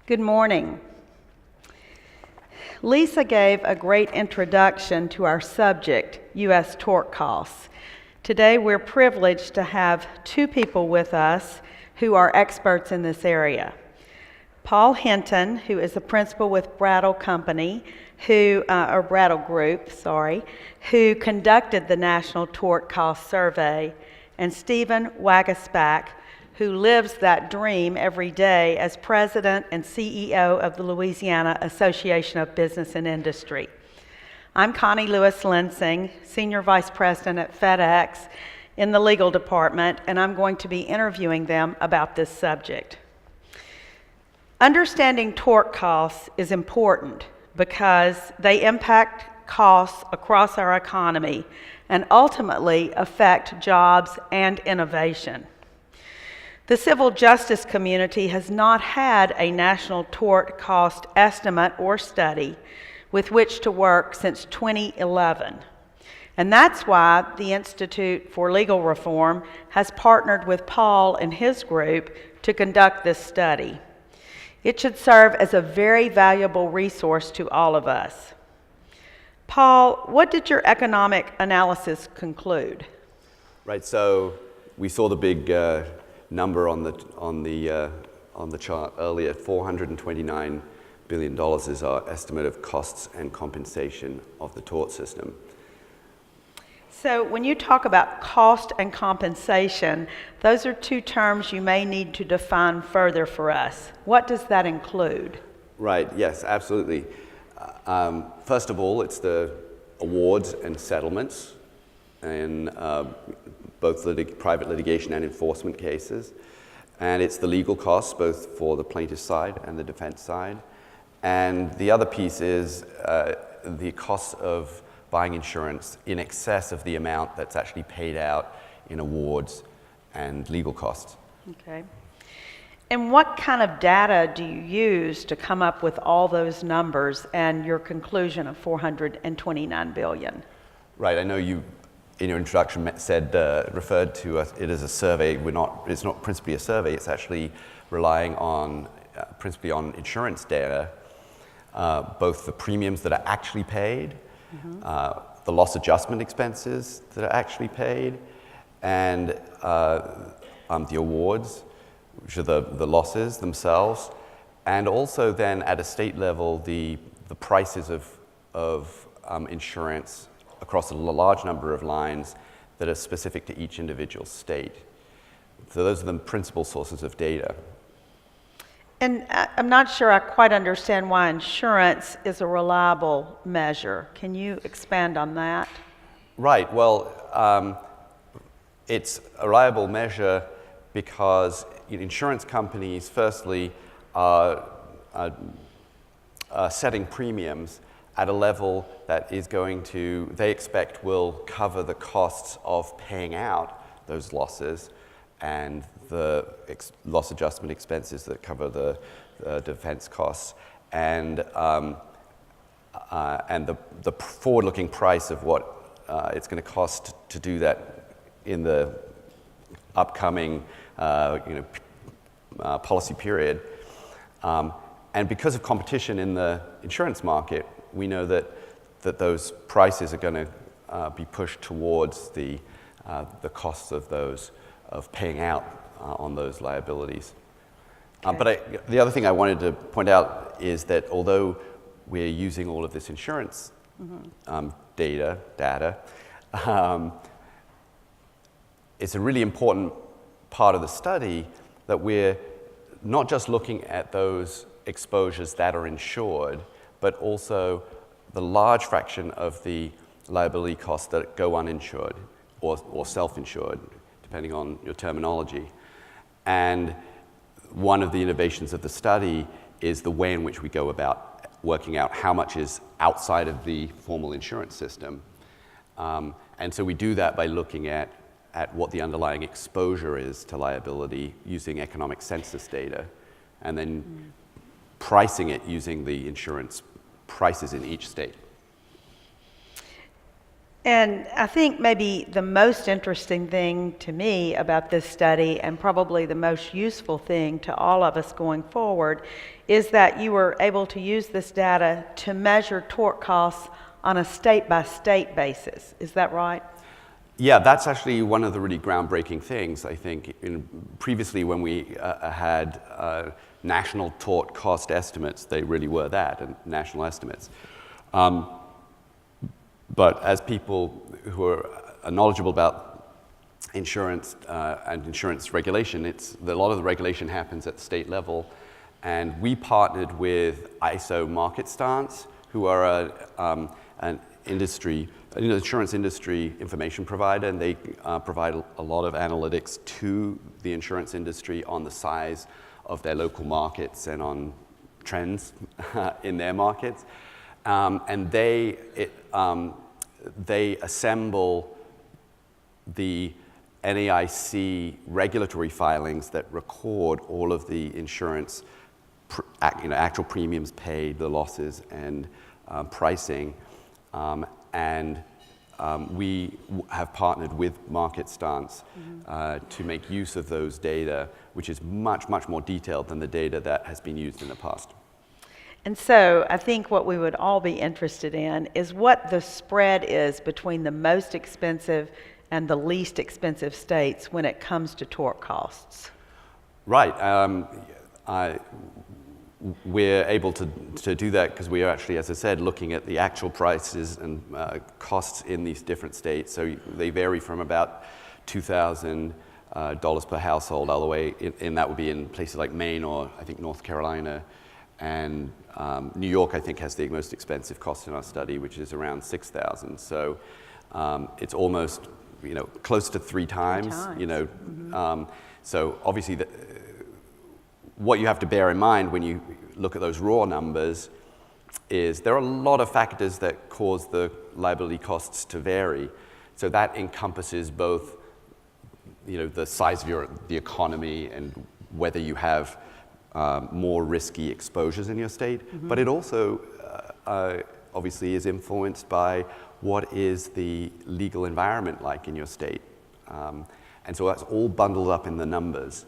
Good morning. Lisa gave a great introduction to our subject, U.S. tort costs. Today we're privileged to have two people with us who are experts in this area. Paul Hinton, who is the principal with Brattle Company, Brattle Group, who conducted the National Tort Cost Survey, and Stephen Wagaspak, who lives that dream every day as president and CEO of the Louisiana Association of Business and Industry. I'm Connie Lewis-Lensing, Senior Vice President at FedEx in the legal department, and I'm going to be interviewing them about this subject. Understanding tort costs is important because they impact costs across our economy and ultimately affect jobs and innovation. The civil justice community has not had a national tort cost estimate or study with which to work since 2011. And that's why the Institute for Legal Reform has partnered with Paul and his group to conduct this study. It should serve as a very valuable resource to all of us. Paul, what did your economic analysis conclude? Right, so we saw the big number on the chart earlier. $429 billion is our estimate of costs and compensation of the tort system. So when you talk about cost and compensation, those are two terms you may need to define further for us. What does that include? Right, yes, absolutely. First of all, it's the awards and settlements in both private litigation and enforcement cases. And it's the legal costs, both for the plaintiff side and the defense side. And the other piece is the cost of buying insurance in excess of the amount that's actually paid out in awards and legal costs. Okay. And what kind of data do you use to come up with all those numbers and your conclusion of $429 billion? Right, I know you in your introduction referred to it as a survey. It's not principally a survey, it's actually relying on principally on insurance data, both the premiums that are actually paid, the loss adjustment expenses that are actually paid, and the awards, which are the losses themselves, and also then at a state level the prices of insurance across a large number of lines that are specific to each individual state. So those are the principal sources of data. And I'm not sure I quite understand why insurance is a reliable measure. Can you expand on that? Right, well, it's a reliable measure because insurance companies, firstly, are setting premiums at a level that is they expect will cover the costs of paying out those losses and the loss adjustment expenses that cover the defense costs, and the forward-looking price of what it's going to cost to do that in the upcoming policy period. And because of competition in the insurance market, we know that those prices are going to be pushed towards the costs of paying out on those liabilities. Okay. But the other thing I wanted to point out is that although we're using all of this insurance data, it's a really important part of the study that we're not just looking at those exposures that are insured, but also the large fraction of the liability costs that go uninsured or self-insured, depending on your terminology. And one of the innovations of the study is the way in which we go about working out how much is outside of the formal insurance system. And so we do that by looking at what the underlying exposure is to liability using economic census data, and then pricing it using the insurance prices in each state. And I think maybe the most interesting thing to me about this study, and probably the most useful thing to all of us going forward, is that you were able to use this data to measure tort costs on a state-by-state basis. Is that right? Yeah, that's actually one of the really groundbreaking things, I think. Previously, when we had national tort cost estimates, they really were that, and national estimates. But as people who are knowledgeable about insurance and insurance regulation, a lot of the regulation happens at the state level. And we partnered with ISO Market Stance, who are an insurance industry information provider, and they provide a lot of analytics to the insurance industry on the size of their local markets and on trends in their markets. And they assemble the NAIC regulatory filings that record all of the insurance, actual premiums paid, the losses, and pricing. We have partnered with Market Stance to make use of those data, which is much, much more detailed than the data that has been used in the past. And so I think what we would all be interested in is what the spread is between the most expensive and the least expensive states when it comes to tort costs. Right. We're able to do that because we are actually, as I said, looking at the actual prices and costs in these different states. So they vary from about $2,000 per household all the way, and that would be in places like Maine or I think North Carolina. And New York, I think, has the most expensive cost in our study, which is around $6,000. So it's almost, close to three times. So obviously, what you have to bear in mind when you look at those raw numbers is there are a lot of factors that cause the liability costs to vary. So that encompasses both, the size of the economy and whether you have more risky exposures in your state, but it also obviously is influenced by what is the legal environment like in your state. And so that's all bundled up in the numbers.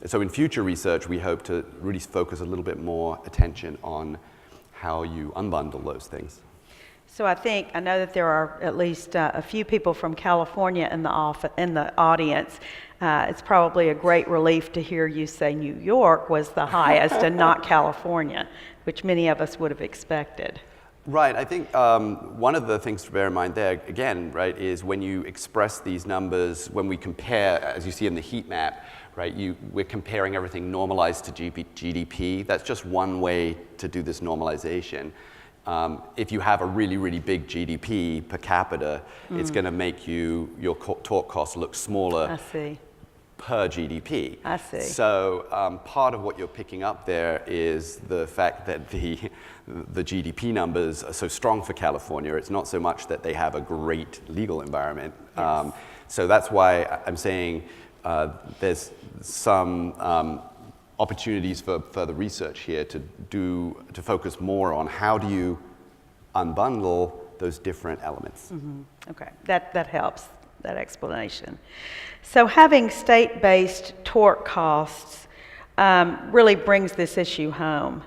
So in future research, we hope to really focus a little bit more attention on how you unbundle those things. So I know that there are at least a few people from California in the audience. It's probably a great relief to hear you say New York was the highest and not California, which many of us would have expected. Right. I think one of the things to bear in mind there, again, right, is when you express these numbers, when we compare, as you see in the heat map, right, we're comparing everything normalized to GDP. That's just one way to do this normalization. If you have a really, really big GDP per capita, it's going to make your tort costs look smaller per GDP. I see. So part of what you're picking up there is the fact that the GDP numbers are so strong for California. It's not so much that they have a great legal environment. Yes. So that's why I'm saying there's some opportunities for further research here to focus more on how do you unbundle those different elements. Okay, that helps, that explanation. So having state-based tort costs really brings this issue home.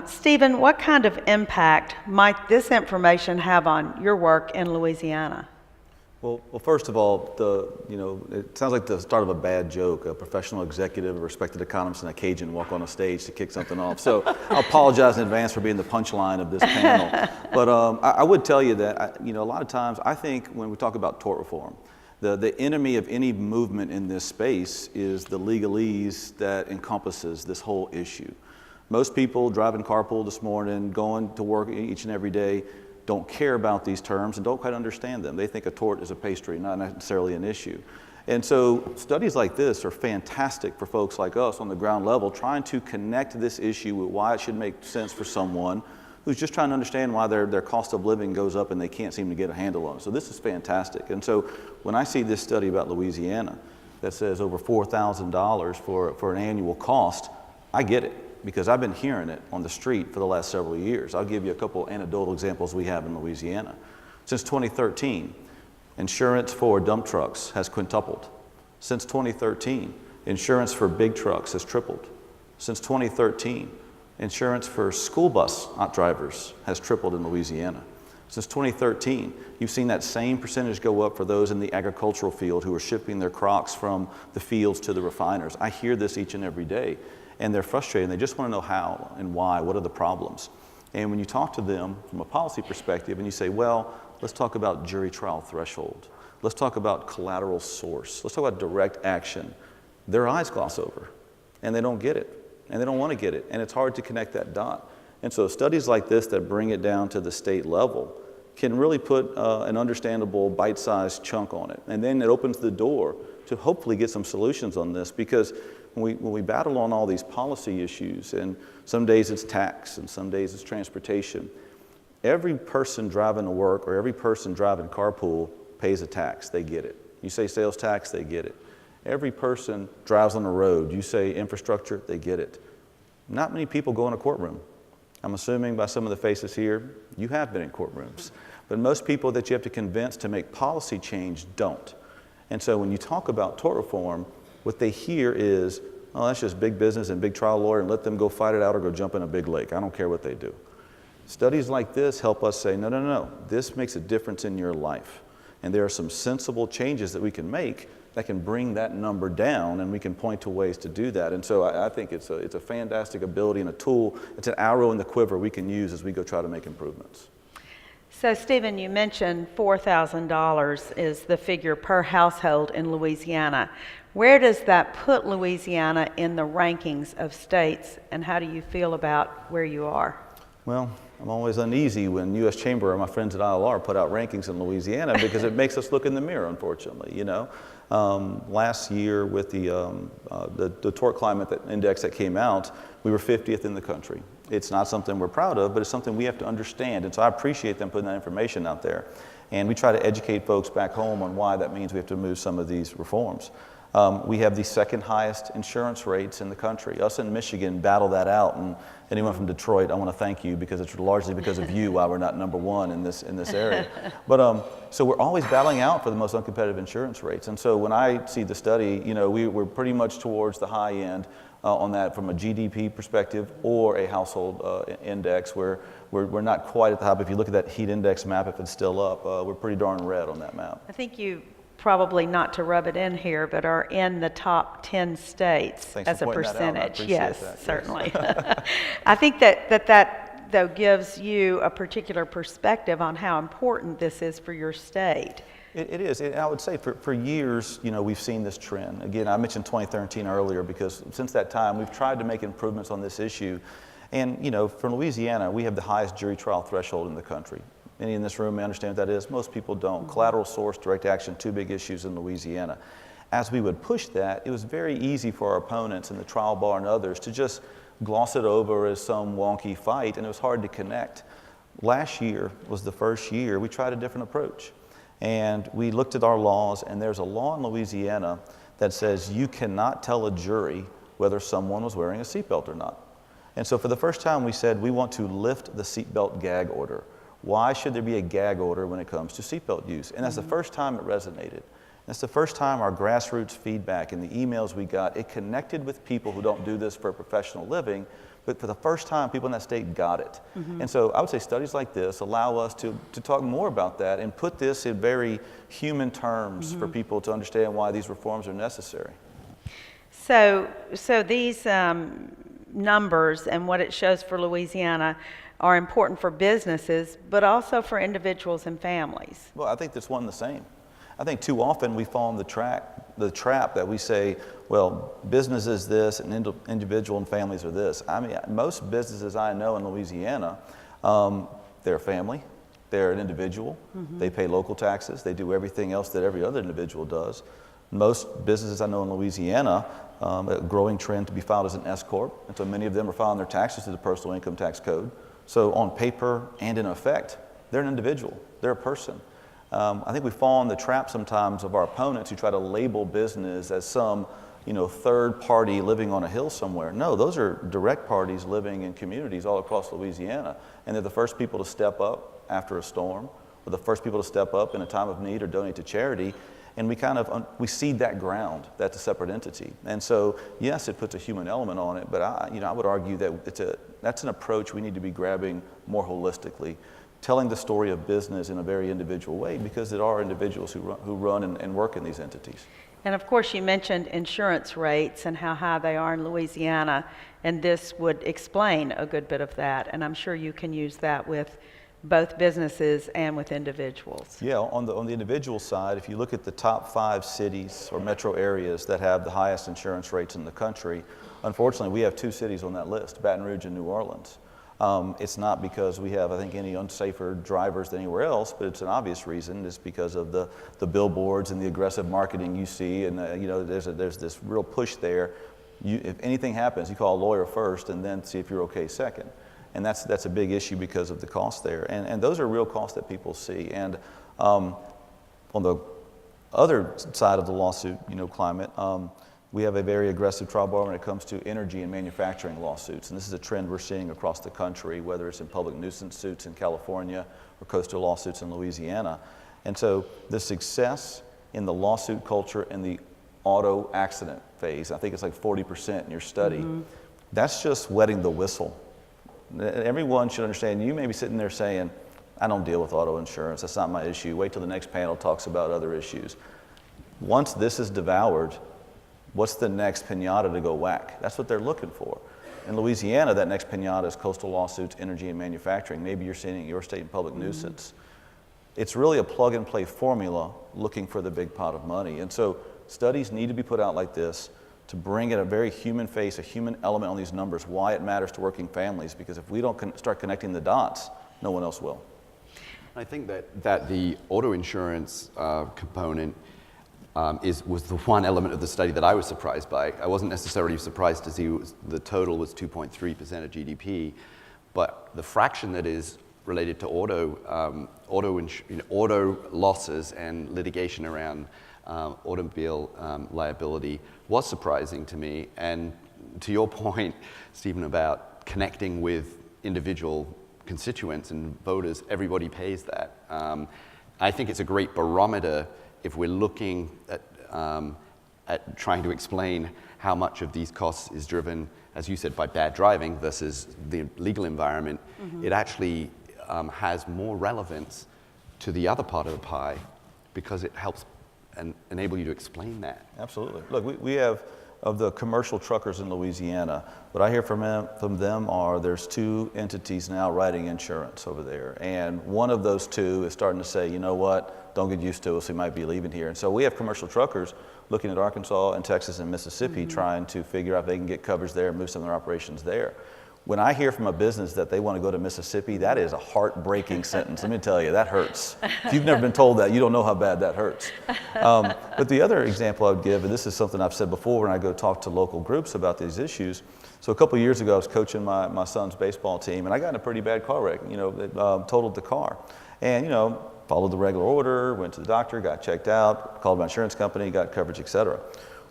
Stephen, what kind of impact might this information have on your work in Louisiana? Well, first of all, it sounds like the start of a bad joke. A professional executive, a respected economist, and a Cajun walk on a stage to kick something off. So I apologize in advance for being the punchline of this panel. But I would tell you that, a lot of times I think when we talk about tort reform, the enemy of any movement in this space is the legalese that encompasses this whole issue. Most people driving carpool this morning, going to work each and every day, don't care about these terms and don't quite understand them. They think a tort is a pastry, not necessarily an issue. And so studies like this are fantastic for folks like us on the ground level, trying to connect this issue with why it should make sense for someone who's just trying to understand why their cost of living goes up and they can't seem to get a handle on it. So this is fantastic. And so when I see this study about Louisiana that says over $4,000 for an annual cost, I get it, because I've been hearing it on the street for the last several years. I'll give you a couple anecdotal examples we have in Louisiana. Since 2013, insurance for dump trucks has quintupled. Since 2013, insurance for big trucks has tripled. Since 2013, insurance for school bus drivers has tripled in Louisiana. Since 2013, you've seen that same percentage go up for those in the agricultural field who are shipping their crops from the fields to the refiners. I hear this each and every day, and they're frustrated. They just want to know how and why, what are the problems. And when you talk to them from a policy perspective and you say, well, let's talk about jury trial threshold. Let's talk about collateral source. Let's talk about direct action. Their eyes gloss over, and they don't get it, and they don't want to get it, and it's hard to connect that dot. And so studies like this that bring it down to the state level can really put an understandable bite-sized chunk on it. And then it opens the door to hopefully get some solutions on this, because when we battle on all these policy issues, and some days it's tax and some days it's transportation, every person driving to work or every person driving carpool pays a tax. They get it. You say sales tax, they get it. Every person drives on the road. You say infrastructure, they get it. Not many people go in a courtroom. I'm assuming by some of the faces here, you have been in courtrooms. But most people that you have to convince to make policy change don't. And so when you talk about tort reform, what they hear is, oh, that's just big business and big trial lawyer, and let them go fight it out or go jump in a big lake. I don't care what they do. Studies like this help us say, no, no, no, this makes a difference in your life. And there are some sensible changes that we can make that can bring that number down, and we can point to ways to do that. And so I think it's a fantastic ability and a tool. It's an arrow in the quiver we can use as we go try to make improvements. So, Stephen, you mentioned $4,000 is the figure per household in Louisiana. Where does that put Louisiana in the rankings of states, and how do you feel about where you are? Well, I'm always uneasy when U.S. Chamber or my friends at ILR put out rankings in Louisiana, because it makes us look in the mirror, unfortunately, you know. Last year with the Tort Climate Index that came out, we were 50th in the country. It's not something we're proud of, but it's something we have to understand. And so I appreciate them putting that information out there. And we try to educate folks back home on why that means we have to move some of these reforms. We have the second highest insurance rates in the country. Us in Michigan battle that out, and anyone from Detroit, I want to thank you, because it's largely because of you why we're not number one in this area. But so we're always battling out for the most uncompetitive insurance rates. And so when I see the study, you know, we're pretty much towards the high end on that from a GDP perspective or a household index, where we're not quite at the top. If you look at that heat index map, if it's still up, we're pretty darn red on that map. I think you probably, not to rub it in here, but are in the top 10 states. Thanks as for a pointing that out. I percentage. appreciate Yes, that. certainly. I think that though gives you a particular perspective on how important this is for your state. It is. And I would say for years, you know, we've seen this trend. Again, I mentioned 2013 earlier, because since that time, we've tried to make improvements on this issue. And, you know, for Louisiana, we have the highest jury trial threshold in the country. Many in this room may understand what that is. Most people don't. Mm-hmm. Collateral source, direct action, two big issues in Louisiana. As we would push that, it was very easy for our opponents in the trial bar and others to just gloss it over as some wonky fight, and it was hard to connect. Last year was the first year we tried a different approach. And we looked at our laws, and there's a law in Louisiana that says you cannot tell a jury whether someone was wearing a seatbelt or not. And so for the first time, we said we want to lift the seatbelt gag order. Why should there be a gag order when it comes to seatbelt use? And that's the first time it resonated. That's the first time our grassroots feedback and the emails we got, it connected with people who don't do this for a professional living, but for the first time, people in that state got it. Mm-hmm. And so I would say studies like this allow us to talk more about that and put this in very human terms for people to understand why these reforms are necessary. So these numbers and what it shows for Louisiana are important for businesses, but also for individuals and families. Well, I think that's one and the same. I think too often we fall in the trap that we say, well, business is this and individual and families are this. I mean, most businesses I know in Louisiana, they're a family, they're an individual, they pay local taxes, they do everything else that every other individual does. Most businesses I know in Louisiana, a growing trend to be filed as an S Corp, and so many of them are filing their taxes through the personal income tax code. So on paper and in effect, they're an individual, they're a person. I think we fall in the trap sometimes of our opponents who try to label business as some, third party living on a hill somewhere. No, those are direct parties living in communities all across Louisiana, and they're the first people to step up after a storm, are the first people to step up in a time of need or donate to charity. And we kind of, we cede that ground. That's a separate entity. And so, yes, it puts a human element on it, but I would argue that that's an approach we need to be grabbing more holistically, telling the story of business in a very individual way, because there are individuals who run and work in these entities. And of course, you mentioned insurance rates and how high they are in Louisiana, and this would explain a good bit of that. And I'm sure you can use that with both businesses and with individuals. Yeah, on the individual side, if you look at the top 5 cities or metro areas that have the highest insurance rates in the country, unfortunately, we have 2 cities on that list, Baton Rouge and New Orleans. It's not because we have, I think, any unsafer drivers than anywhere else, but it's an obvious reason. It's because of the billboards and the aggressive marketing you see, and there's this real push there. If anything happens, you call a lawyer first and then see if you're okay second. And that's a big issue because of the cost there. And those are real costs that people see. And on the other side of the lawsuit climate, we have a very aggressive trial bar when it comes to energy and manufacturing lawsuits. And this is a trend we're seeing across the country, whether it's in public nuisance suits in California or coastal lawsuits in Louisiana. And so the success in the lawsuit culture in the auto accident phase, I think it's like 40% in your study, that's just wetting the whistle. Everyone should understand, you may be sitting there saying, I don't deal with auto insurance, that's not my issue. Wait till the next panel talks about other issues. Once this is devoured, what's the next piñata to go whack? That's what they're looking for. In Louisiana, that next piñata is coastal lawsuits, energy, and manufacturing. Maybe you're seeing it in your state in public nuisance. It's really a plug-and-play formula looking for the big pot of money. And so studies need to be put out like this to bring in a very human face, a human element on these numbers, why it matters to working families, because if we don't start connecting the dots, no one else will. I think that the auto insurance component was the one element of the study that I was surprised by. I wasn't necessarily surprised to see the total was 2.3% of GDP, but the fraction that is related to auto losses and litigation around automobile liability was surprising to me. And to your point, Stephen, about connecting with individual constituents and voters, everybody pays that. I think it's a great barometer if we're looking at trying to explain how much of these costs is driven, as you said, by bad driving versus the legal environment. It actually has more relevance to the other part of the pie because it helps and enable you to explain that. Absolutely. Look, we have, of the commercial truckers in Louisiana, what I hear from them are there's 2 entities now writing insurance over there. And one of those 2 is starting to say, you know what, don't get used to us, we might be leaving here. And so we have commercial truckers looking at Arkansas and Texas and Mississippi trying to figure out if they can get coverage there and move some of their operations there. When I hear from a business that they want to go to Mississippi, that is a heartbreaking sentence. Let me tell you, that hurts. If you've never been told that, you don't know how bad that hurts. But the other example I would give, and this is something I've said before when I go talk to local groups about these issues. So a couple of years ago, I was coaching my son's baseball team, and I got in a pretty bad car wreck. It totaled the car. And, followed the regular order, went to the doctor, got checked out, called my insurance company, got coverage, et cetera.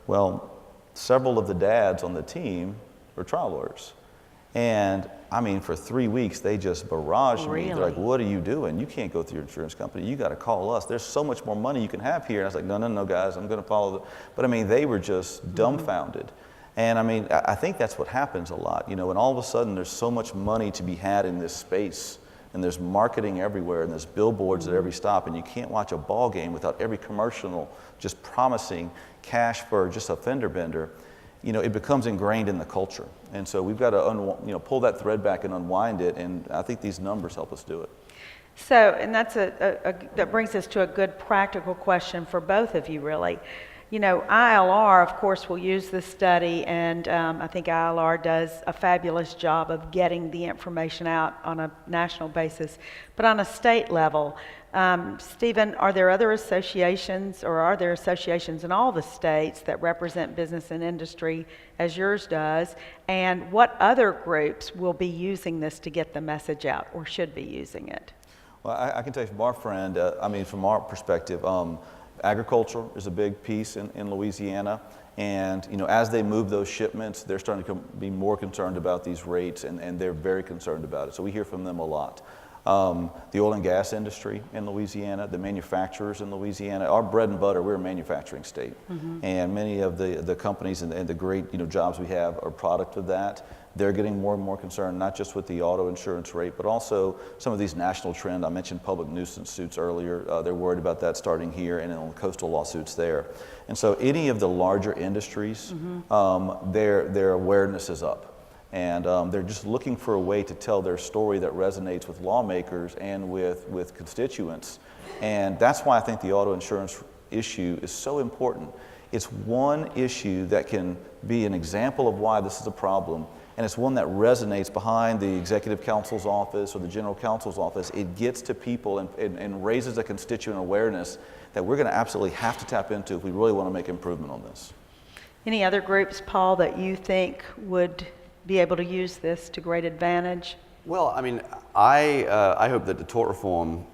Well, several of the dads on the team were trial lawyers. And I mean, for 3 weeks, they just barraged me. They're like, what are you doing? You can't go through your insurance company. You got to call us. There's so much more money you can have here. And I was like, no, guys, I'm going to follow But I mean, they were just dumbfounded. And I mean, I think that's what happens a lot. And all of a sudden, there's so much money to be had in this space. And there's marketing everywhere, and there's billboards at every stop. And you can't watch a ball game without every commercial just promising cash for just a fender bender. It becomes ingrained in the culture. And so we've got to pull that thread back and unwind it, and I think these numbers help us do it. So, and that's that brings us to a good practical question for both of you, really. ILR, of course, will use this study, and I think ILR does a fabulous job of getting the information out on a national basis. But on a state level, Stephen, are there other associations, or are there associations in all the states that represent business and industry as yours does? And what other groups will be using this to get the message out, or should be using it? Well, I can tell you from our friend, from our perspective, agriculture is a big piece in Louisiana. And as they move those shipments, they're starting to be more concerned about these rates, and they're very concerned about it. So we hear from them a lot. The oil and gas industry in Louisiana, the manufacturers in Louisiana. Our bread and butter, we're a manufacturing state. And many of the companies and the great jobs we have are a product of that. They're getting more and more concerned, not just with the auto insurance rate, but also some of these national trends. I mentioned public nuisance suits earlier. They're worried about that starting here and on coastal lawsuits there. And so any of the larger industries, their awareness is up. And they're just looking for a way to tell their story that resonates with lawmakers and with constituents. And that's why I think the auto insurance issue is so important. It's one issue that can be an example of why this is a problem. And it's one that resonates behind the executive counsel's office or the general counsel's office. It gets to people and raises a constituent awareness that we're going to absolutely have to tap into if we really want to make improvement on this. Any other groups, Paul, that you think would be able to use this to great advantage? Well, I mean, I hope that the tort reform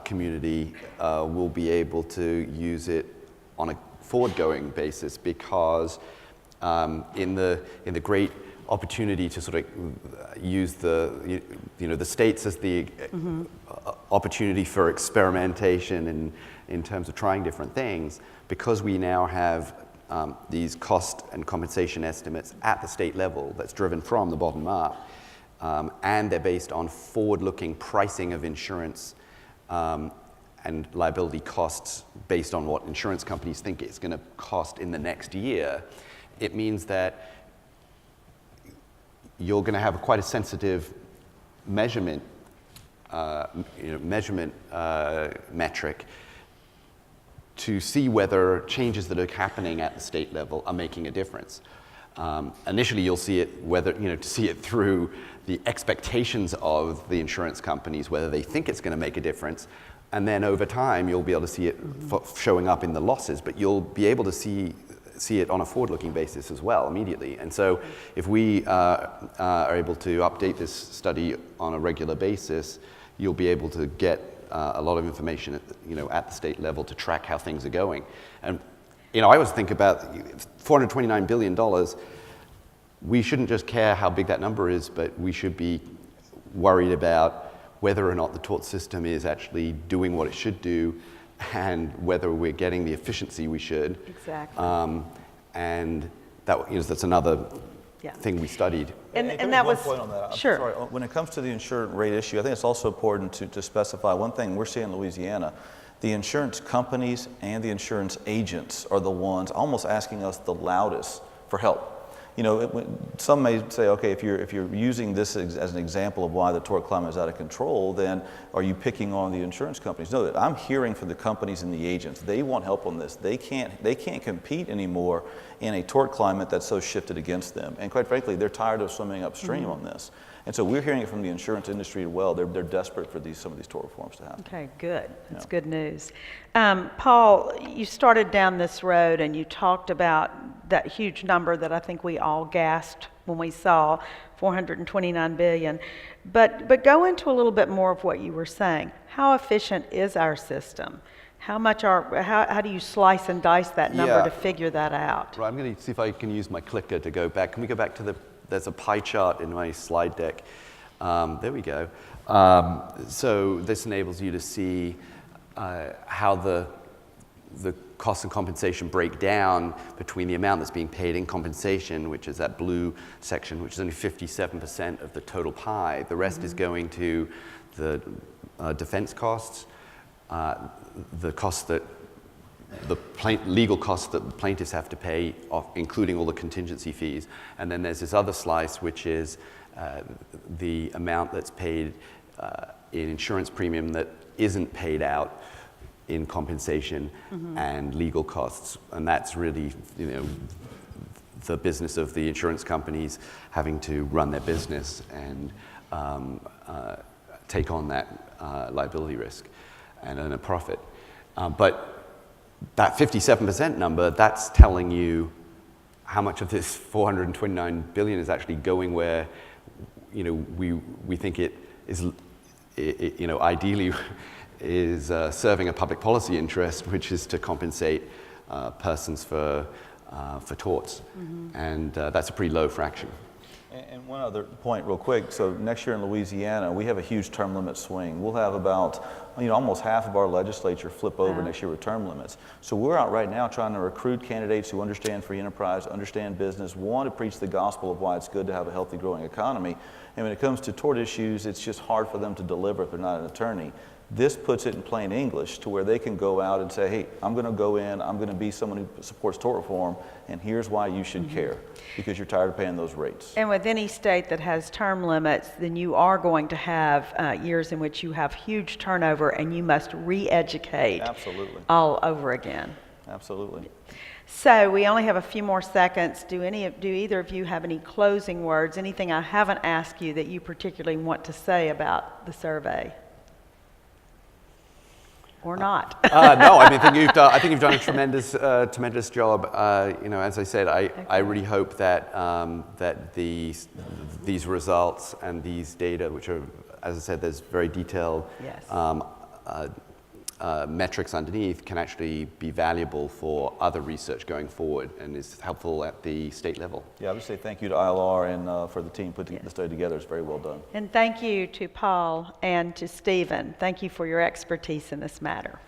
community will be able to use it on a forward-going basis, because in the great opportunity to sort of use the states as the opportunity for experimentation in terms of trying different things, because we now have these cost and compensation estimates at the state level that's driven from the bottom up, and they're based on forward-looking pricing of insurance and liability costs based on what insurance companies think it's going to cost in the next year. It means that you're going to have quite a sensitive measurement metric to see whether changes that are happening at the state level are making a difference. Initially, you'll see it to see it through the expectations of the insurance companies, whether they think it's going to make a difference, and then over time, you'll be able to see it showing up in the losses. But you'll be able to see it on a forward-looking basis as well immediately. And so if we are able to update this study on a regular basis, you'll be able to get a lot of information at the state level to track how things are going. And I always think about $429 billion. We shouldn't just care how big that number is, but we should be worried about whether or not the tort system is actually doing what it should do, and whether we're getting the efficiency we should. Exactly. And that's another thing we studied. And can I that make was one point on that. sure. Sorry. When it comes to the insurance rate issue, I think it's also important to specify one thing we're seeing in Louisiana. The insurance companies and the insurance agents are the ones almost asking us the loudest for help. Some may say, okay, if you're using this as an example of why the tort climate is out of control, then are you picking on the insurance companies? No, I'm hearing from the companies and the agents. They want help on this. They can't compete anymore in a tort climate that's so shifted against them. And quite frankly, they're tired of swimming upstream on this. And so we're hearing it from the insurance industry as well. They're desperate for some of these tort reforms to happen. Okay, good. That's good news. Paul, you started down this road and you talked about that huge number that I think we all gasped when we saw, $429 billion. But go into a little bit more of what you were saying. How efficient is our system? How do you slice and dice that number to figure that out? Right, I'm going to see if I can use my clicker to go back. Can we go back to there's a pie chart in my slide deck. There we go. So this enables you to see how the cost and compensation break down between the amount that's being paid in compensation, which is that blue section, which is only 57% of the total pie. The rest is going to the defense costs, the costs that legal costs that the plaintiffs have to pay, including all the contingency fees. And then there's this other slice, which is the amount that's paid in insurance premium that isn't paid out in compensation and legal costs. And that's really, the business of the insurance companies having to run their business and take on that liability risk and earn a profit. But that 57% number, that's telling you how much of this $429 billion is actually going where, we think it is, ideally is serving a public policy interest, which is to compensate persons for torts. And that's a pretty low fraction. And one other point real quick, so next year in Louisiana, we have a huge term limit swing. We'll have about, almost half of our legislature flip over next year with term limits. So we're out right now trying to recruit candidates who understand free enterprise, understand business, want to preach the gospel of why it's good to have a healthy, growing economy. And when it comes to tort issues, it's just hard for them to deliver if they're not an attorney. This puts it in plain English to where they can go out and say, hey, I'm going to go in, I'm going to be someone who supports tort reform, and here's why you should care, because you're tired of paying those rates. And with any state that has term limits, then you are going to have years in which you have huge turnover and you must re-educate Absolutely. all over again. Absolutely. So we only have a few more seconds. Do either of you have any closing words, anything I haven't asked you that you particularly want to say about the survey? Or not? No, I mean, I think you've done a tremendous job. As I said, I really hope that that these results and these data, which are, as I said, there's very detailed metrics underneath, can actually be valuable for other research going forward and is helpful at the state level. Yeah, I would say thank you to ILR and for the team putting the study together. It's very well done. And thank you to Paul and to Stephen. Thank you for your expertise in this matter.